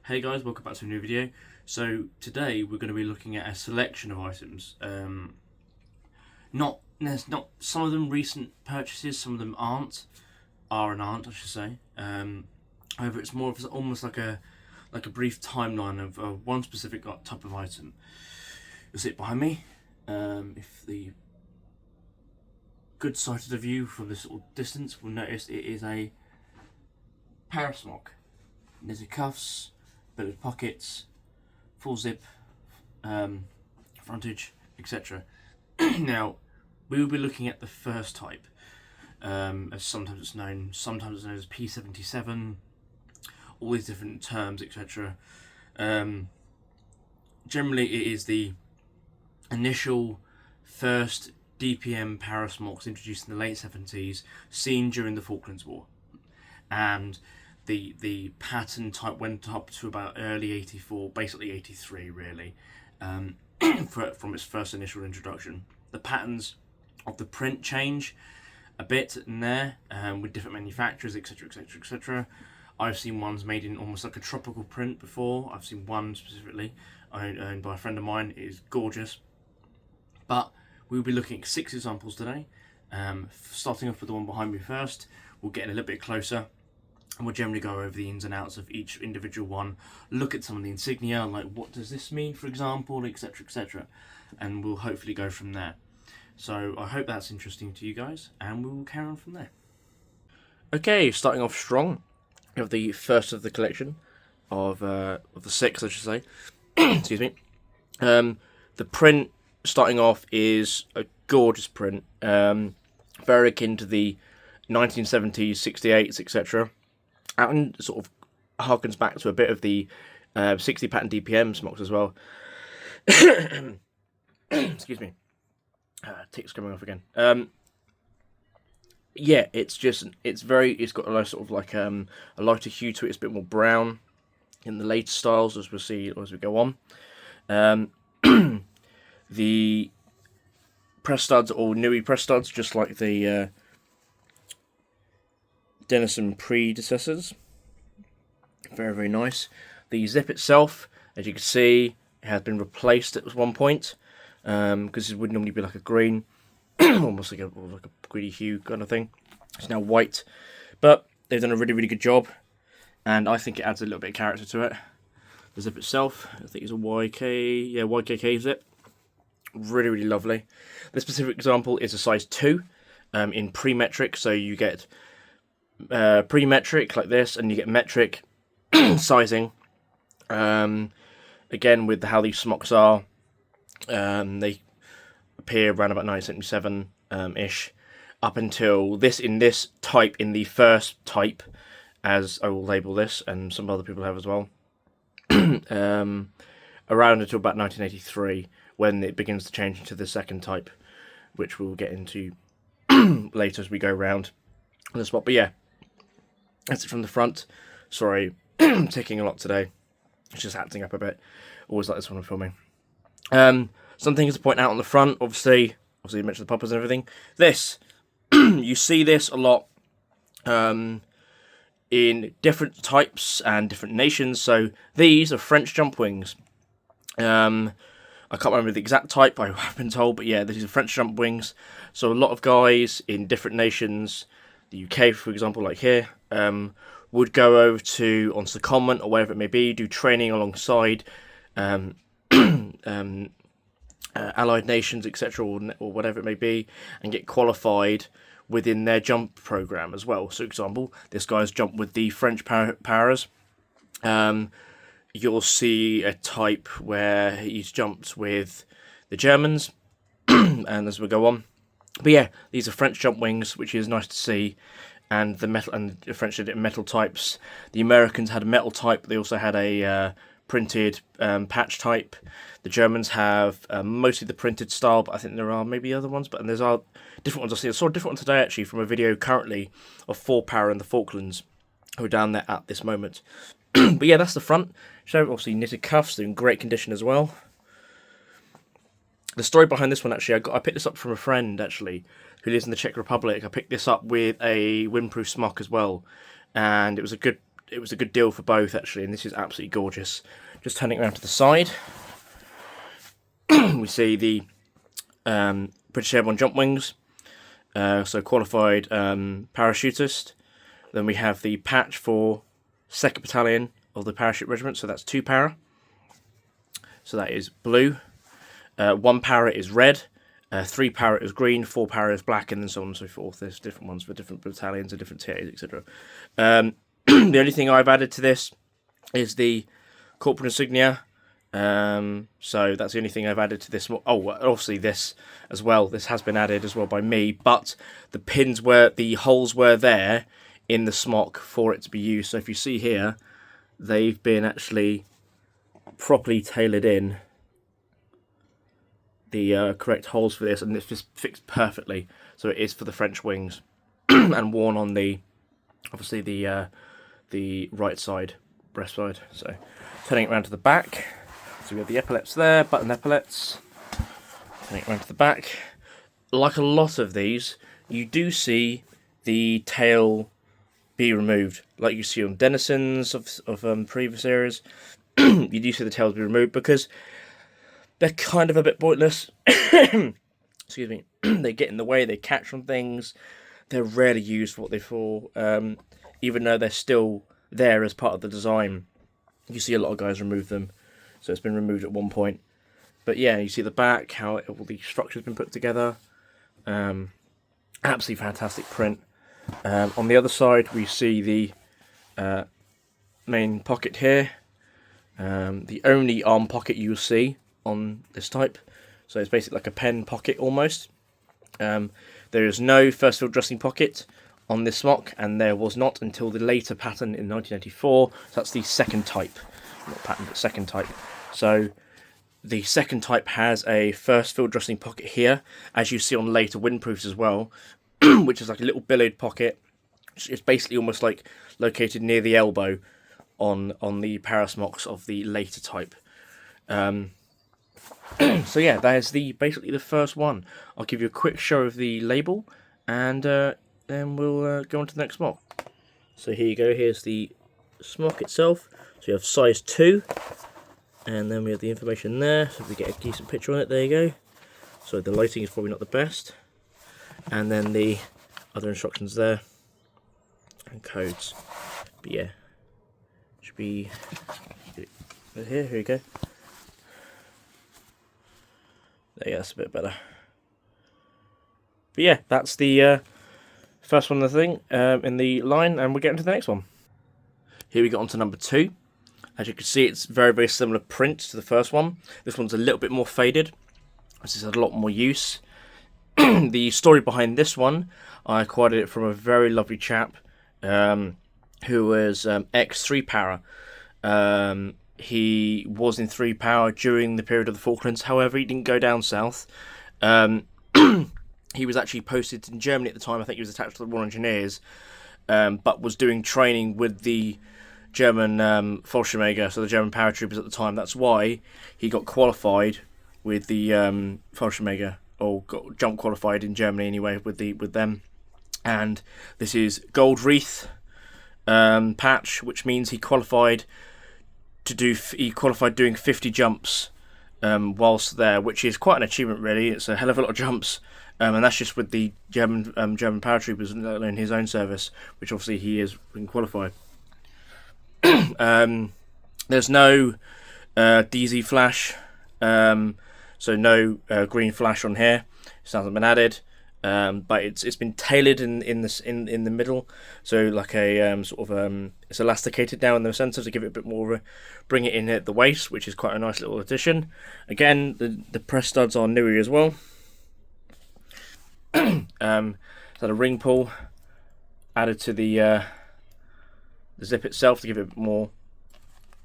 Hey guys, welcome back to a new video. So today we're going to be looking at a selection of items. There's not some of them recent purchases, some of them are and aren't, I should say. However, it's more of almost like a brief timeline of one specific type of item. You'll see it behind me. If the good sight of the view from this little distance will notice, it is a Parasmock. Knitted cuffs, belted pockets, full zip, frontage, etc. Now, we will be looking at the first type, as sometimes it's known as P77, all these different terms, etc. Generally, it is the initial first DPM Parasmocks introduced in the late 70s, seen during the Falklands War, and the pattern type went up to about early 84, basically 83 really, from its first initial introduction. The patterns of the print change a bit in there, with different manufacturers, etc, etc, etc. I've seen ones made in almost like a tropical print before. I've seen one specifically owned by a friend of mine. It is gorgeous. But we'll be looking at 6 examples today, starting off with the one behind me first. We'll get in a little bit closer, and we'll generally go over the ins and outs of each individual one, look at some of the insignia, like what does this mean, for example, etc, etc, and we'll hopefully go from there. So I hope that's interesting to you guys, and we will carry on from there. Okay, starting off strong, we have the first of the collection of the 6, I should say. Excuse me. The print starting off is a gorgeous print, very akin to the 1970s, 68s, etc. And sort of harkens back to a bit of the 60 pattern DPM smocks as well. Excuse me. Tick's coming off again. Yeah, it's got a nice sort of like a lighter hue to it. It's a bit more brown in the later styles, as we'll see as we go on. The press studs or Nui press studs, just like the Denison predecessors. Very, very nice. The zip itself, as you can see, has been replaced at one point, because it would normally be like a green, almost like a greeny hue kind of thing. It's now white, but they've done a really, really good job, and I think it adds a little bit of character to it. The zip itself, I think it's a YKK zip. Really, really lovely. This specific example is a size 2 in pre-metric, so you get pre-metric like this, and you get metric sizing. Again, with how these smocks are, they appear around about 1977 ish, up until this in the first type, as I will label this, and some other people have as well. Around until about 1983, when it begins to change into the second type, which we'll get into later as we go around on the spot. But yeah, that's it from the front. Sorry, I'm ticking a lot today. It's just acting up a bit. Always like this when I'm filming. Some things to point out on the front. Obviously you mentioned the poppers and everything. This, you see this a lot in different types and different nations. So these are French jump wings. I can't remember the exact type, I have been told, but yeah, these are French jump wings. So a lot of guys in different nations, the UK for example, like here, would go over to onto the convent or wherever it may be, do training alongside allied nations, etc., or whatever it may be, and get qualified within their jump program as well. So, for example, this guy's jumped with the French paras. You'll see a type where he's jumped with the Germans, and as we go on. But yeah, these are French jump wings, which is nice to see. And the metal, and the French did it in metal types. The Americans had a metal type. They also had a printed patch type. The Germans have mostly the printed style, but I think there are maybe other ones. But there's different ones. I saw a different one today actually from a video currently of 4 para in the Falklands, who are down there at this moment. But yeah, that's the front. So obviously knitted cuffs, they're in great condition as well. The story behind this one, actually, I picked this up from a friend, actually, who lives in the Czech Republic. I picked this up with a windproof smock as well, and it was a good it was a good deal for both actually, and this is absolutely gorgeous. Just turning around to the side, we see the British Airborne Jump Wings, so qualified parachutist. Then we have the patch for 2nd Battalion of the Parachute Regiment, so that's 2 para. So that is blue. 1 para is red. 3 para is green. 4 para is black, and then so on and so forth. There's different ones for different battalions and different tiers, etc. The only thing I've added to this is the corporate insignia. So that's the only thing I've added to this. Oh, obviously this as well. This has been added as well by me, but the pins were, the holes were there in the smock for it to be used. So if you see here, they've been actually properly tailored in the correct holes for this, and it's just fixed perfectly. So it is for the French wings and worn on the, obviously the right side, breast side. So turning it around to the back. So we have the epaulets there, button epaulets. Turning it around to the back. Like a lot of these, you do see the tail be removed, like you see on Denisons of previous eras. You do see the tails be removed because they're kind of a bit pointless. Excuse me. They get in the way, they catch on things. They're rarely used for what they're for, even though they're still there as part of the design. You see a lot of guys remove them, so it's been removed at one point. But yeah, you see the back, how all the structure's been put together. Absolutely fantastic print. On the other side, we see the main pocket here. The only arm pocket you'll see on this type. So it's basically like a pen pocket almost. There is no first field dressing pocket on this smock, and there was not until the later pattern in 1984. So that's the 2nd type. Not pattern, but 2nd type. So the 2nd type has a first field dressing pocket here, as you see on later windproofs as well, which is like a little billowed pocket. It's basically almost like located near the elbow on the Parasmocks of the later type. So yeah, that is basically the first one. I'll give you a quick show of the label, and then we'll go on to the next smock. So here you go. Here's the smock itself. So you have size 2, and then we have the information there. So if we get a decent picture on it, there you go. So the lighting is probably not the best, and then the other instructions there and codes. But yeah, should be here. Here you go. There you go, that's a bit better. But yeah, that's the first one of the thing in the line, and we'll get into the next one. Here we got on to number 2. As you can see, it's very, very similar print to the first one. This one's a little bit more faded. This has had a lot more use. The story behind this one, I acquired it from a very lovely chap who was ex-3 para. He was in 3 power during the period of the Falklands. However, he didn't go down south. He was actually posted in Germany at the time. I think he was attached to the Royal Engineers, but was doing training with the German Fallschirmjäger, so the German paratroopers at the time. That's why he got qualified with the Fallschirmjäger, or got jump qualified in Germany anyway with them. And this is gold wreath patch, which means he qualified doing 50 jumps whilst there, which is quite an achievement really. It's a hell of a lot of jumps, and that's just with the German paratroopers in his own service, which obviously he has been qualified. There's no DZ flash, so no green flash on here. It hasn't been added. But it's been tailored in the middle, so like a it's elasticated now in the centre to give it a bit more, bring it in at the waist, which is quite a nice little addition. Again, the press studs are newer as well. So the ring pull added to the zip itself to give it more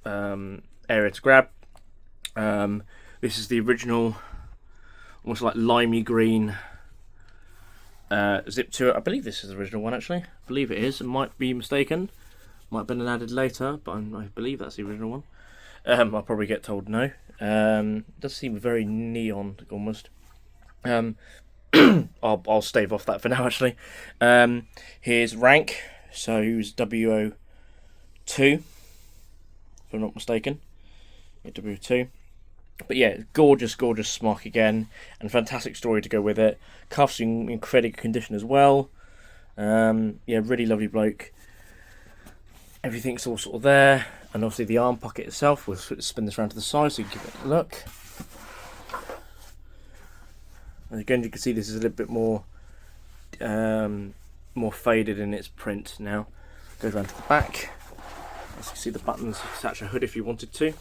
area to grab. This is the original, almost like limey green zip to it. I believe this is the original one actually. I believe it is. I might be mistaken. Might have been added later, but I believe that's the original one. I'll probably get told no. It does seem very neon almost. I'll stave off that for now actually. Here's rank. So who's WO2 2, if I'm not mistaken. Yeah, W2. But yeah, gorgeous, gorgeous smock again, and fantastic story to go with it. Cuffs in incredible condition as well. Yeah, really lovely bloke. Everything's all sort of there, and obviously the arm pocket itself. We'll spin this around to the side so you can give it a look. And again, you can see this is a little bit more more faded in its print now. Goes around to the back. As you can see, the buttons attach a hood if you wanted to.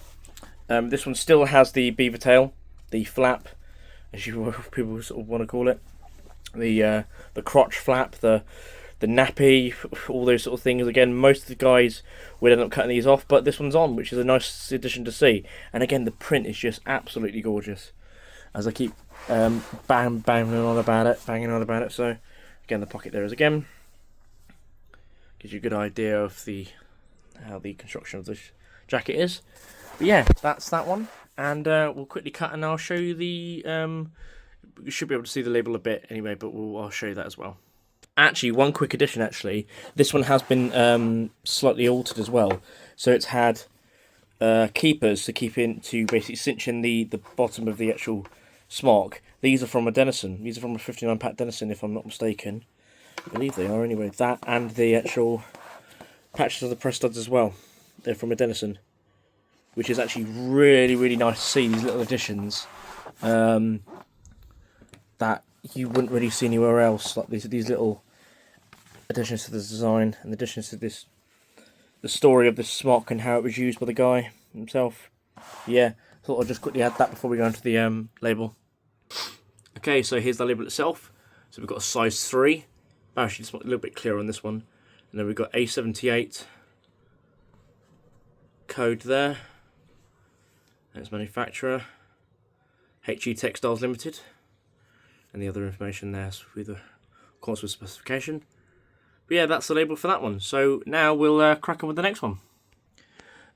This one still has the beaver tail, the flap, as people sort of want to call it, the crotch flap, the nappy, all those sort of things. Again, most of the guys would end up cutting these off, but this one's on, which is a nice addition to see. And again, the print is just absolutely gorgeous. As I keep banging on about it. So again, the pocket there is again. Gives you a good idea of how the construction of this jacket is. But yeah, that's that one, and we'll quickly cut and I'll show you the. You should be able to see the label a bit anyway, but I'll show you that as well. Actually, one quick addition. Actually, this one has been slightly altered as well. So it's had keepers to basically cinch in the bottom of the actual smock. These are from a Denison. These are from a 59 pack Denison, if I'm not mistaken. I believe they are anyway. That and the actual patches of the press studs as well. They're from a Denison, which is actually really, really nice to see, these little additions that you wouldn't really see anywhere else. Like these little additions to the design and additions to the story of this smock and how it was used by the guy himself. Yeah, thought I'd just quickly add that before we go into the label. Okay, so here's the label itself. So we've got a size 3. Actually, it's a little bit clearer on this one. And then we've got A78 code there. That's manufacturer. HE Textiles Limited. And the other information there with the course with specification. But yeah, that's the label for that one. So now we'll crack on with the next one.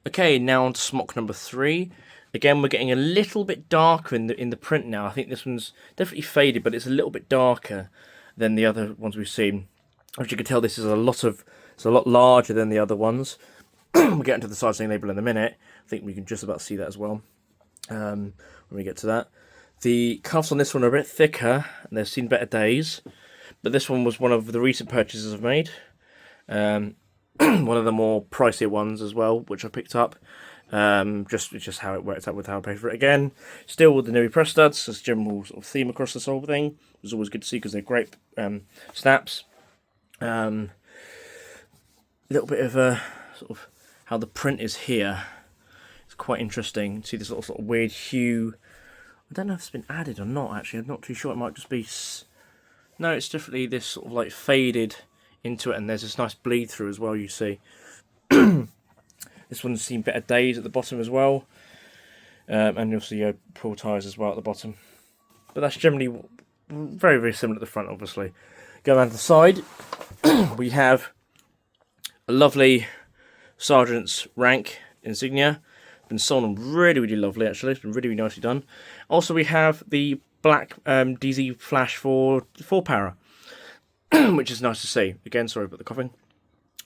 Okay, now on to smock number 3. Again, we're getting a little bit darker in the print now. I think this one's definitely faded, but it's a little bit darker than the other ones we've seen. As you can tell, this is a lot larger than the other ones. We'll get into the sizing label in a minute. I think we can just about see that as well when we get to that. The cuffs on this one are a bit thicker, and they've seen better days. But this one was one of the recent purchases I've made. One of the more pricier ones as well, which I picked up. Just how it worked out with how I paid for it. Again, still with the new press studs, as general sort of theme across this whole thing. It was always good to see because they're great snaps. Little bit of sort of how the print is here. It's quite interesting. See this little sort of weird hue. I don't know if it's been added or not. Actually, I'm not too sure. It might just be. No, it's definitely this sort of like faded into it, and there's this nice bleed through as well. You see. This one's seen better days at the bottom as well, and obviously pull ties as well at the bottom. But that's generally very, very similar at the front, obviously. Going around to the side, we have a lovely sergeant's rank insignia. Been sewn on really, really lovely. Actually, it's been really, really nicely done. Also, we have the black DZ flash for 4-para, which is nice to see. Again, sorry about the coughing.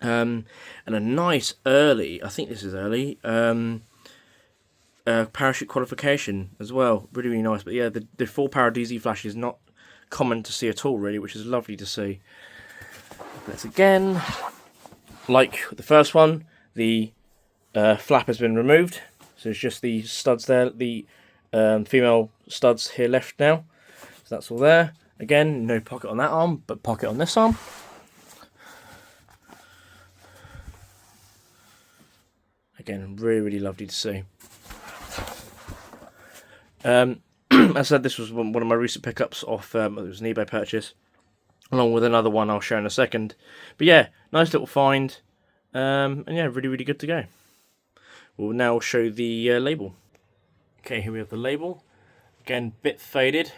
And a nice early, I think this is early, parachute qualification as well. Really, really nice. But yeah, the 4-para DZ flash is not common to see at all, really, which is lovely to see. Let's again, like the first one, the flap has been removed. So it's just the studs there, the female studs here left now. So that's all there. Again, no pocket on that arm, but pocket on this arm. Again, really, really lovely to see. As I said, this was one of my recent pickups off, it was an eBay purchase, along with another one I'll show in a second. But yeah, nice little find, and yeah, really, really good to go. We'll now show the label. Okay, here we have the label. Again, bit faded,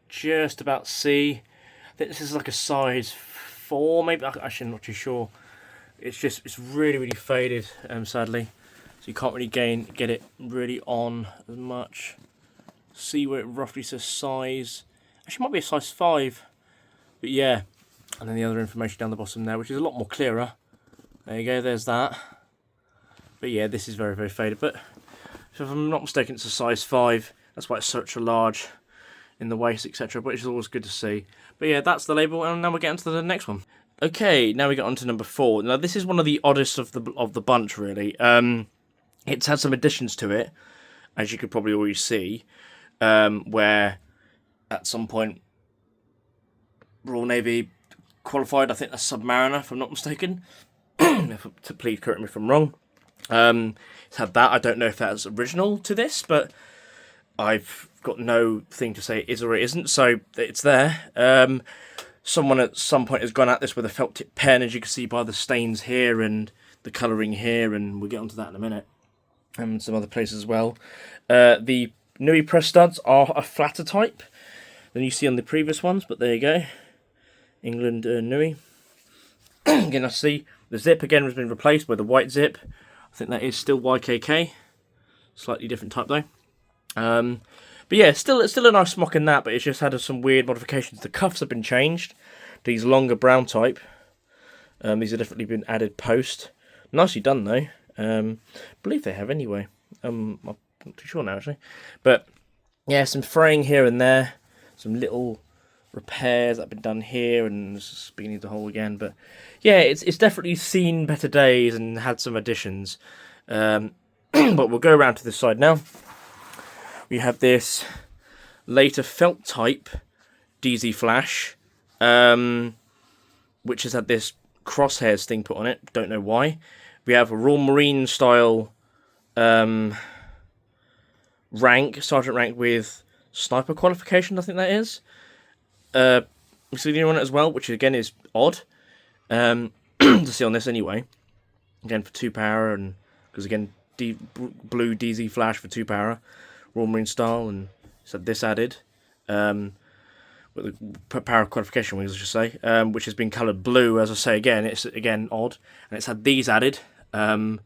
just about C. I think this is like a size 4, maybe. Actually, I'm not too sure. It's really, really faded, sadly. So you can't really get it really on as much. See where it roughly says size. Actually, it might be a size 5. But yeah. And then the other information down the bottom there, which is a lot more clearer. There you go, there's that. But yeah, this is very, very faded. But so if I'm not mistaken, it's a size 5. That's why it's such a large in the waist, etc. But it's always good to see. But yeah, that's the label, and now we'll get into the next one. Okay, now we get on to number 4. Now this is one of the oddest of the bunch, really. It's had some additions to it, as you could probably already see, where at some point Royal Navy qualified. I think that's Submariner, if I'm not mistaken. Please correct me if I'm wrong. It's had that. I don't know if that's original to this, but I've got no thing to say it is or it isn't, so it's there. Someone at some point has gone at this with a felt tip pen, as you can see by the stains here and the colouring here, and we'll get onto that in a minute. And some other places as well. The Nui press studs are a flatter type than you see on the previous ones, but there you go. England Nui. Again, I see the zip again has been replaced with a white zip. I think that is still YKK. Slightly different type though. But yeah, still a nice smock in that, but it's just had some weird modifications. The cuffs have been changed. These longer brown type. These have definitely been added post. Nicely done though. I believe they have anyway. I'm not too sure now actually. But yeah, some fraying here and there. Some little repairs that have been done here, and beginning the hole again. But yeah, it's definitely seen better days and had some additions. But we'll go around to this side now. We have this later felt type DZ Flash, which has had this crosshairs thing put on it. Don't know why. We have a Royal Marine style rank, sergeant rank with sniper qualification. I think that is. Mussolini on it as well, which again is odd to see on this anyway. Again for 2 power, and because again blue DZ Flash for 2 power. Royal Marine style, and so this added with the power qualification wings, I should say, which has been coloured blue. As I say again, it's again odd, and it's had these added. Again,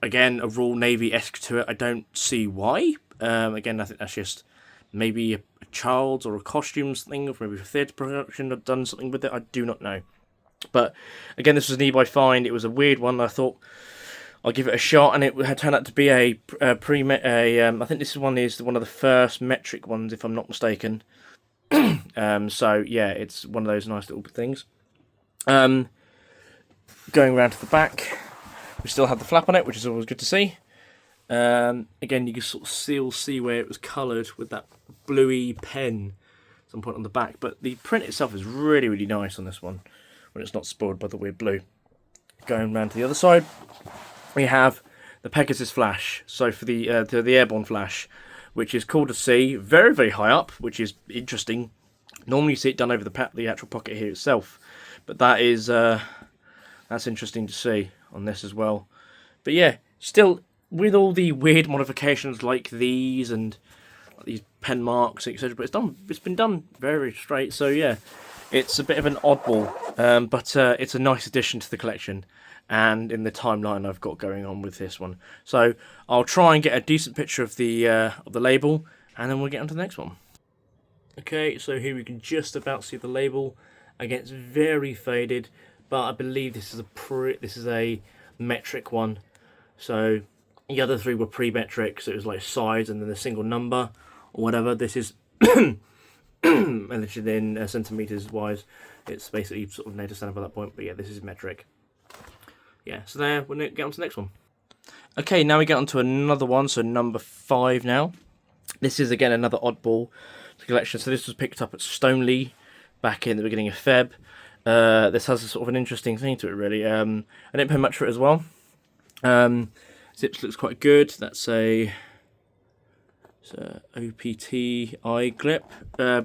a Royal Navy-esque to it. I don't see why. Again, I think that's just maybe a child's or a costumes thing, or maybe a theatre production have done something with it. I do not know. But again, this was an eBay find. It was a weird one. I thought I'll give it a shot, and it had turned out to be I think this one is one of the first metric ones, if I'm not mistaken. So yeah, it's one of those nice little things. Going around to the back, we still have the flap on it, which is always good to see. Again, you can sort of still see where it was coloured with that bluey pen at some point on the back, but the print itself is really, really nice on this one when it's not spoiled by the weird blue. Going around to the other side, we have the Pegasus Flash, so for the airborne flash, which is cool to see, very, very high up, which is interesting. Normally you see it done over the actual pocket here itself, but that is that's interesting to see on this as well. But yeah, still with all the weird modifications like these and these pen marks, etc. But it's been done very straight. So yeah, it's a bit of an oddball, but it's a nice addition to the collection. And in the timeline I've got going on with this one, so I'll try and get a decent picture of the label, and then we'll get on to the next one. Okay, so here we can just about see the label. Again, it's very faded, but I believe this is a metric one. So the other 3 were pre-metric, so it was like size and then a single number or whatever. This is literally in centimeters wise. It's basically sort of native standard by that point, but yeah, this is metric. Yeah, so there, we'll get on to the next one. Okay, now we get on to another one, so number 5 now. This is again another oddball collection. So this was picked up at Stoneleigh back in the beginning of Feb. This has a sort of an interesting thing to it, really. I didn't pay much for it as well. Zips looks quite good. That's a OPTI clip,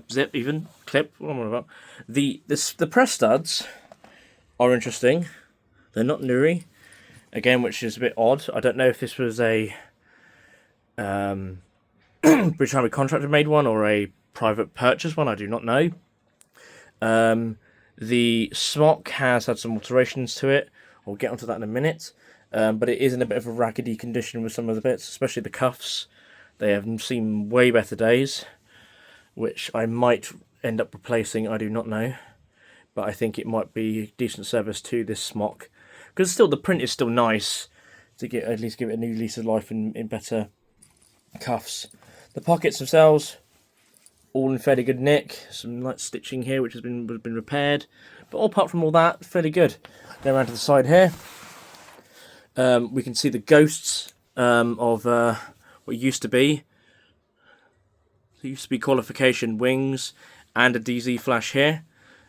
zip even clip. What am I about? The press studs are interesting. They're not Nuri, again, which is a bit odd. I don't know if this was a British Army contractor made one or a private purchase one. I do not know. The smock has had some alterations to it. I'll get onto that in a minute. But it is in a bit of a raggedy condition with some of the bits, especially the cuffs. They have seen way better days, which I might end up replacing. I do not know. But I think it might be decent service to this smock. Because still, the print is still nice. to at least give it a new lease of life in better cuffs. The pockets themselves, all in fairly good nick. Some light stitching here, which has been repaired, but all apart from all that, fairly good. Go around to the side here. We can see the ghosts of what used to be. It used to be qualification wings and a DZ flash here.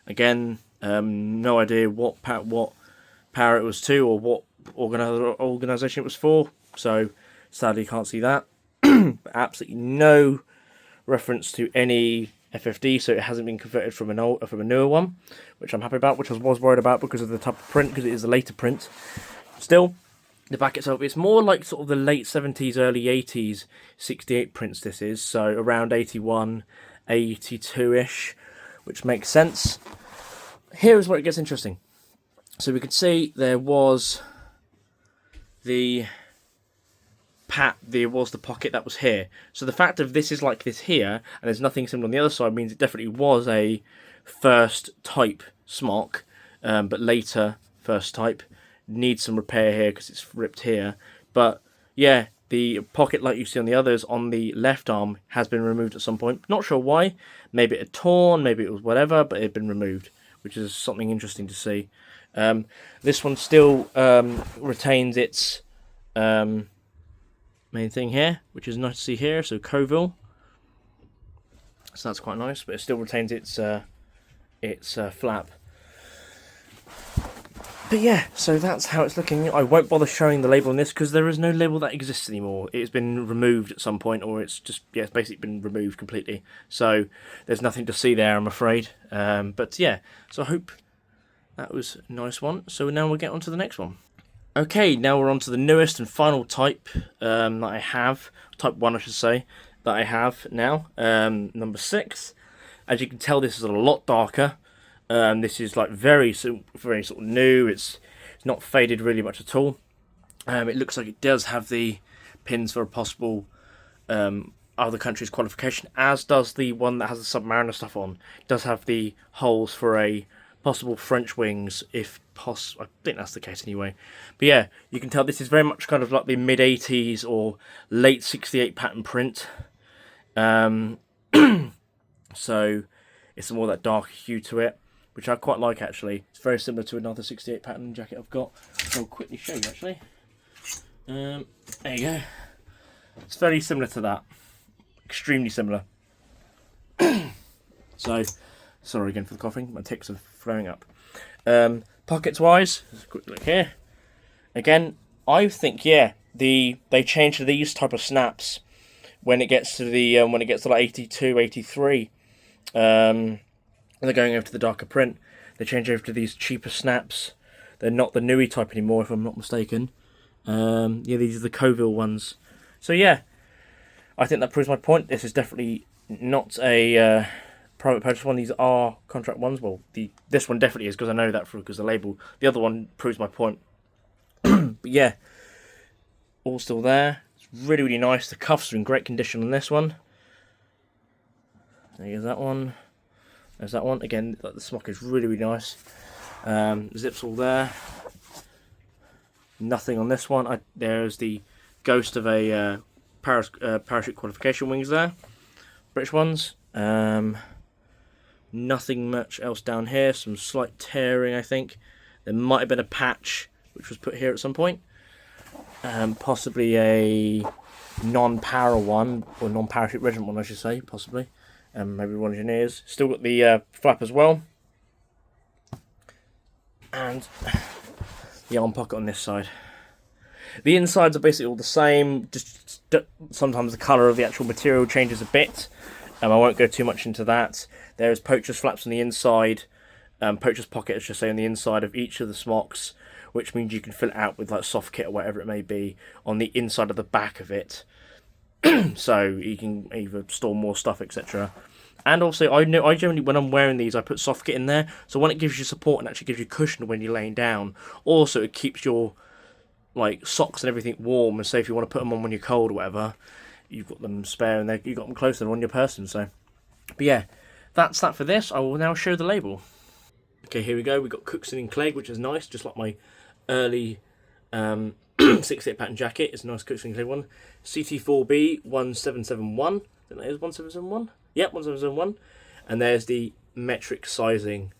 Again, no idea what power it was to or what organisation it was for. So sadly, can't see that. But absolutely no reference to any FFD, so it hasn't been converted from a newer one, which I'm happy about. Which I was worried about because of the type of print, because it is a later print. Still, the back itself, it's more like sort of the late 70s, early 80s 68 prints this is, so around 81, 82-ish, which makes sense. Here is where it gets interesting. So we could see there was the pocket that was here. So the fact of this is like this here, and there's nothing similar on the other side, means it definitely was a first type smock, but later first type. Needs some repair here because it's ripped here, but yeah, the pocket like you see on the others on the left arm has been removed at some point. Not sure why. Maybe it had torn, maybe it was whatever, but it had been removed, which is something interesting to see. This one still retains its main thing here, which is nice to see here. So Coville, so that's quite nice, but it still retains its flap. But yeah, so that's how it's looking. I won't bother showing the label on this because there is no label that exists anymore. It's been removed at some point, or it's just, yeah, it's basically been removed completely. So there's nothing to see there, I'm afraid. But yeah, so I hope that was a nice one. So now we'll get on to the next one. Okay, now we're on to the newest and final type that I have. Type 1, I should say, that I have now. Number 6. As you can tell, this is a lot darker. This is like very sort of new. It's not faded really much at all. It looks like it does have the pins for a possible other country's qualification, as does the one that has the Submariner stuff on. It does have the holes for a possible French wings, if possible. I think that's the case anyway. But yeah, you can tell this is very much kind of like the mid-80s or late 68 pattern print. So it's more that dark hue to it, which I quite like actually. It's very similar to another 68 pattern jacket I've got. I'll quickly show you actually. There you go. It's very similar to that. Extremely similar. So, sorry again for the coughing. My tics are flaring up. Pockets wise, let's a quick look here. Again, I think they change to these type of snaps when it gets to the like 82, 83. They're going over to the darker print. They change over to these cheaper snaps. They're not the newy type anymore, if I'm not mistaken. Yeah, these are the Coville ones. So yeah, I think that proves my point. This is definitely not a private purchase one. These are contract ones. Well, this one definitely is, because I know that because the label. The other one proves my point. But yeah, all still there. It's really, really nice. The cuffs are in great condition on this one. There's that one. There's that one. Again, the smock is really, really nice. Zips all there. Nothing on this one. There's the ghost of a parachute qualification wings there. British ones. Nothing much else down here. Some slight tearing, I think. There might have been a patch which was put here at some point. Possibly a non-para one, or non-parachute regiment one, I should say, possibly. Maybe one engineers. Still got the flap as well. And the arm pocket on this side. The insides are basically all the same, just sometimes the colour of the actual material changes a bit. I won't go too much into that. There's poacher's flaps on the inside, poacher's pocket, I should say, on the inside of each of the smocks, which means you can fill it out with like soft kit or whatever it may be on the inside of the back of it. So you can either store more stuff, etc. And also, I generally, when I'm wearing these, I put soft kit in there, so when it gives you support and actually gives you cushion when you're laying down. Also, it keeps your like socks and everything warm, and say if you want to put them on when you're cold or whatever, you've got them spare and you've got them close, they're on your person. So, but yeah, that's that for this. I will now show the label. Okay, here we go. We've got Cookson in Clegg, which is nice, just like my early 68 pattern jacket. It's a nice coaxium clear one. CT4B 1771. I think that is 1771. Yep, 1771. And there's the metric sizing,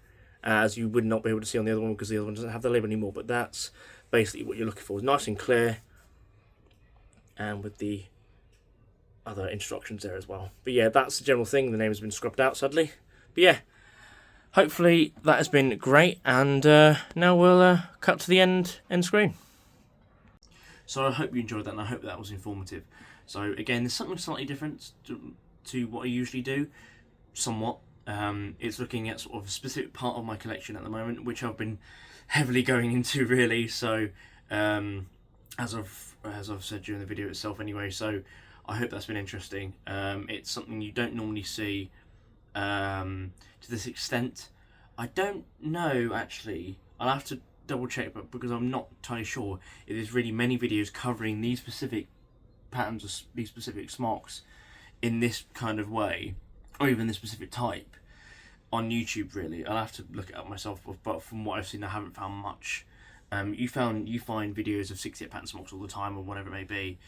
as you would not be able to see on the other one because the other one doesn't have the label anymore. But that's basically what you're looking for. It's nice and clear, and with the other instructions there as well. But yeah, that's the general thing. The name has been scrubbed out, sadly. But yeah, hopefully that has been great. And now we'll cut to the end screen. So I hope you enjoyed that, and I hope that was informative. So again, there's something slightly different to what I usually do, somewhat. It's looking at sort of a specific part of my collection at the moment, which I've been heavily going into, really. So as I've said during the video itself anyway, so I hope that's been interesting. It's something you don't normally see to this extent. I don't know, actually. I'll have to double check, but because I'm not entirely sure, it is really many videos covering these specific patterns or these specific smocks in this kind of way, or even this specific type on YouTube. Really, I'll have to look it up myself, but from what I've seen, I haven't found much. You find videos of 68 pattern smocks all the time, or whatever it may be,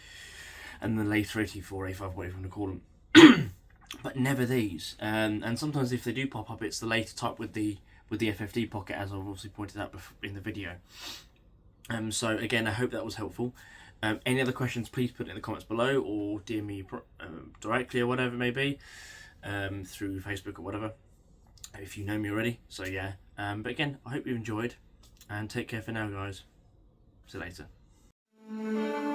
and the later 84, 85, whatever you want to call them, but never these. And sometimes if they do pop up, it's the later type with the FFD pocket, as I've obviously pointed out in the video. So again, I hope that was helpful. Any other questions, please put it in the comments below, or DM me directly, or whatever it may be, through Facebook or whatever, if you know me already. So yeah, but again, I hope you enjoyed, and take care for now, guys. See you later.